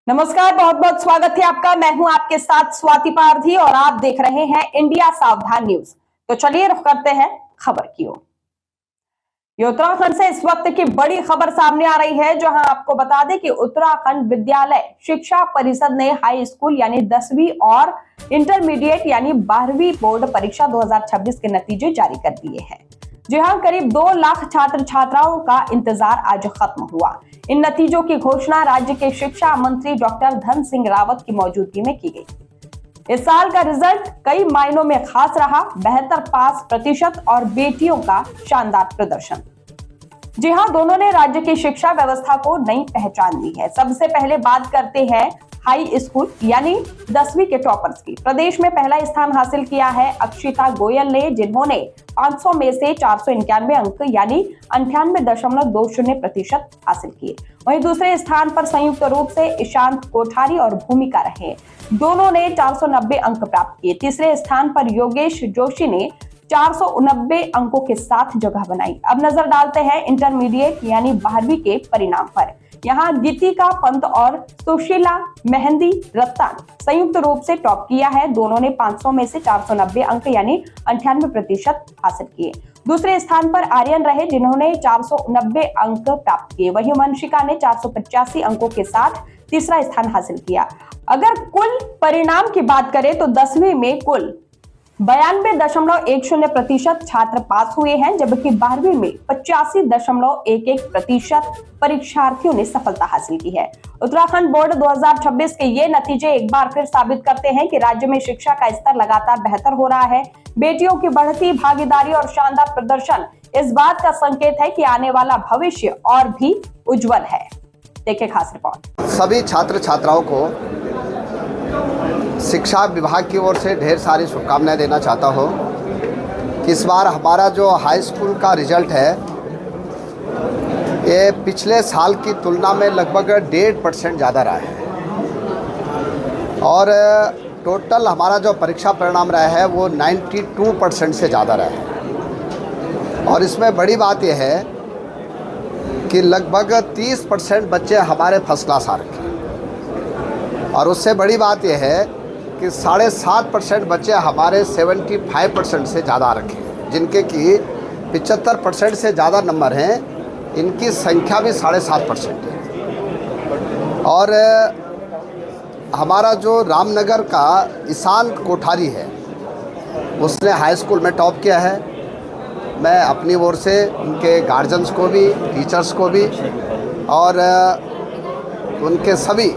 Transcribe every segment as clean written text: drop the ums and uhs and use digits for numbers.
नमस्कार, बहुत बहुत स्वागत है आपका। मैं हूं आपके साथ स्वाति पारधी और आप देख रहे हैं इंडिया सावधान न्यूज। तो चलिए रुख करते हैं खबर की ओर। उत्तराखंड से इस वक्त की बड़ी खबर सामने आ रही है, जहां आपको बता दें कि उत्तराखंड विद्यालय शिक्षा परिषद ने हाई स्कूल यानी 10वीं और इंटरमीडिएट यानी 12वीं बोर्ड परीक्षा 2026 के नतीजे जारी कर दिए हैं। जी हां, करीब 2 लाख छात्र छात्राओं का इंतजार आज खत्म हुआ। इन नतीजों की घोषणा राज्य के शिक्षा मंत्री डॉक्टर धन सिंह रावत की मौजूदगी में की गई। इस साल का रिजल्ट कई मायनों में खास रहा। 72 पास प्रतिशत और बेटियों का शानदार प्रदर्शन। जी हां, दोनों ने राज्य की शिक्षा व्यवस्था को नई पहचान दी है। सबसे पहले बात करते हैं हाई स्कूल यानी 10वीं के टॉपर्स की। प्रदेश में पहला स्थान हासिल किया है अक्षिता गोयल ने, जिन्होंने 500 में से 491 अंक यानी 98.20% हासिल किए। वहीं दूसरे स्थान पर संयुक्त रूप से ईशांत कोठारी और भूमिका रहे, दोनों ने 490 अंक प्राप्त किए। तीसरे स्थान पर योगेश जोशी ने 490 अंकों के साथ जगह बनाई। अब नजर डालते हैं इंटरमीडिएट यानी 12वीं के परिणाम पर। यहाँ गीतिका पंत और सुशीला मेहंदी रत्ता संयुक्त रूप से टॉप किया है। दोनों ने 500 में से 490 अंक यानी 98% हासिल किए। दूसरे स्थान पर आर्यन रहे, जिन्होंने 490 अंक प्राप्त किए। वहीं वंशिका ने 485 अंकों के साथ तीसरा स्थान हासिल किया। अगर कुल परिणाम की बात करें तो 10वीं में कुल 92.10% छात्र पास हुए हैं, जबकि 12वीं में 85.11% परीक्षार्थियों ने सफलता हासिल की है। उत्तराखंड बोर्ड 2026 के ये नतीजे एक बार फिर साबित करते हैं कि राज्य में शिक्षा का स्तर लगातार बेहतर हो रहा है। बेटियों की बढ़ती भागीदारी और शानदार प्रदर्शन इस बात का संकेत है कि आने वाला भविष्य और भी उज्जवल है। देखिए खास रिपोर्ट। सभी छात्र छात्राओं को शिक्षा विभाग की ओर से ढेर सारी शुभकामनाएं देना चाहता हूं कि इस बार हमारा जो हाई स्कूल का रिजल्ट है ये पिछले साल की तुलना में लगभग 1.5% ज़्यादा रहा है और टोटल हमारा जो परीक्षा परिणाम रहा है वो 92% से ज़्यादा रहा है। और इसमें बड़ी बात यह है कि लगभग 30% बच्चे हमारे फर्स्ट क्लास आ रखे हैं और उससे बड़ी बात यह है कि 7.5% बच्चे हमारे 75% से ज़्यादा रखे हैं, जिनके कि 75% से ज़्यादा नंबर हैं। इनकी संख्या भी 7.5% है। और हमारा जो रामनगर का ईशांत कोठारी है उसने हाई स्कूल में टॉप किया है। मैं अपनी ओर से उनके गार्जियंस को भी, टीचर्स को भी और उनके सभी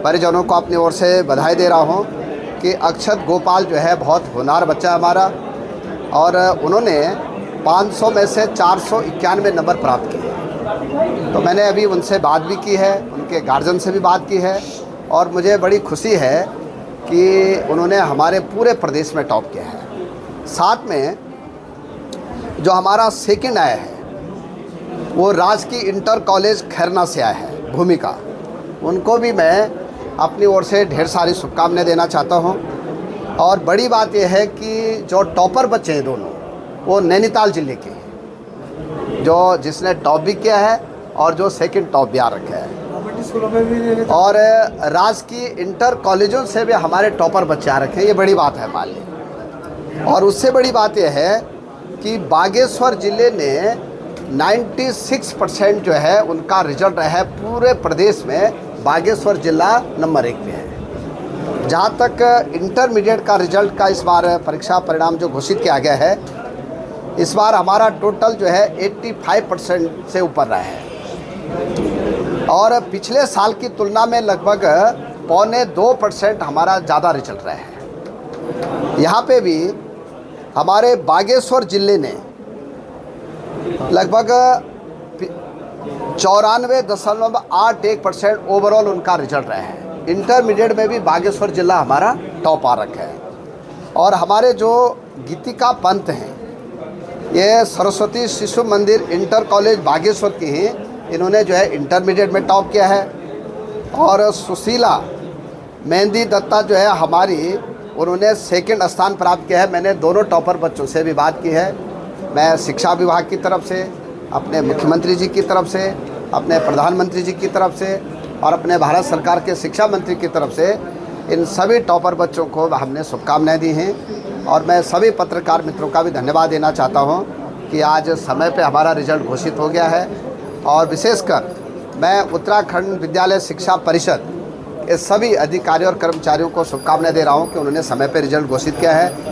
परिजनों को अपनी ओर से बधाई दे रहा हूं कि अक्षत गोपाल जो है बहुत होनहार बच्चा है हमारा और उन्होंने 500 में से 491 नंबर प्राप्त किए। तो मैंने अभी उनसे बात भी की है, उनके गार्जियन से भी बात की है और मुझे बड़ी खुशी है कि उन्होंने हमारे पूरे प्रदेश में टॉप किया है। साथ में जो हमारा सेकंड आया है वो राजकीय इंटर कॉलेज खैरना से आया है, भूमिका। उनको भी मैं अपनी ओर से ढेर सारी शुभकामनाएं देना चाहता हूं। और बड़ी बात यह है कि जो टॉपर बच्चे हैं दोनों वो नैनीताल जिले के हैं, जो जिसने टॉप भी किया है और जो सेकंड टॉप भी आ रखा है। और राजकीय इंटर कॉलेजों से भी हमारे टॉपर बच्चे आ रखे हैं, ये बड़ी बात है हमारे लिए। और उससे बड़ी बात यह है कि बागेश्वर जिले ने 96% जो है उनका रिजल्ट रहा है। पूरे प्रदेश में बागेश्वर जिला नंबर 1 पे है। जहाँ तक इंटरमीडिएट का रिजल्ट का इस बार परीक्षा परिणाम जो घोषित किया गया है, इस बार हमारा टोटल जो है 85% से ऊपर रहा है और पिछले साल की तुलना में लगभग 1.25% हमारा ज़्यादा रिजल्ट रहा है। यहाँ पे भी हमारे बागेश्वर जिले ने लगभग 94.81% ओवरऑल उनका रिजल्ट रहा है। इंटरमीडिएट में भी बागेश्वर जिला हमारा टॉप आ रखा है। और हमारे जो गीतिका पंत हैं, ये सरस्वती शिशु मंदिर इंटर कॉलेज बागेश्वर की हैं, इन्होंने जो है इंटरमीडिएट में टॉप किया है। और सुशीला मेहंदी दत्ता जो है हमारी, उन्होंने सेकंड स्थान प्राप्त किया है। मैंने दोनों टॉपर बच्चों से भी बात की है। मैं शिक्षा विभाग की तरफ से, अपने मुख्यमंत्री जी की तरफ से, अपने प्रधानमंत्री जी की तरफ से और अपने भारत सरकार के शिक्षा मंत्री की तरफ से इन सभी टॉपर बच्चों को हमने शुभकामनाएं दी हैं। और मैं सभी पत्रकार मित्रों का भी धन्यवाद देना चाहता हूं कि आज समय पे हमारा रिजल्ट घोषित हो गया है। और विशेषकर मैं उत्तराखंड विद्यालय शिक्षा परिषद के सभी अधिकारियों और कर्मचारियों को शुभकामनाएं दे रहा हूं कि उन्होंने समय पे रिजल्ट घोषित किया है।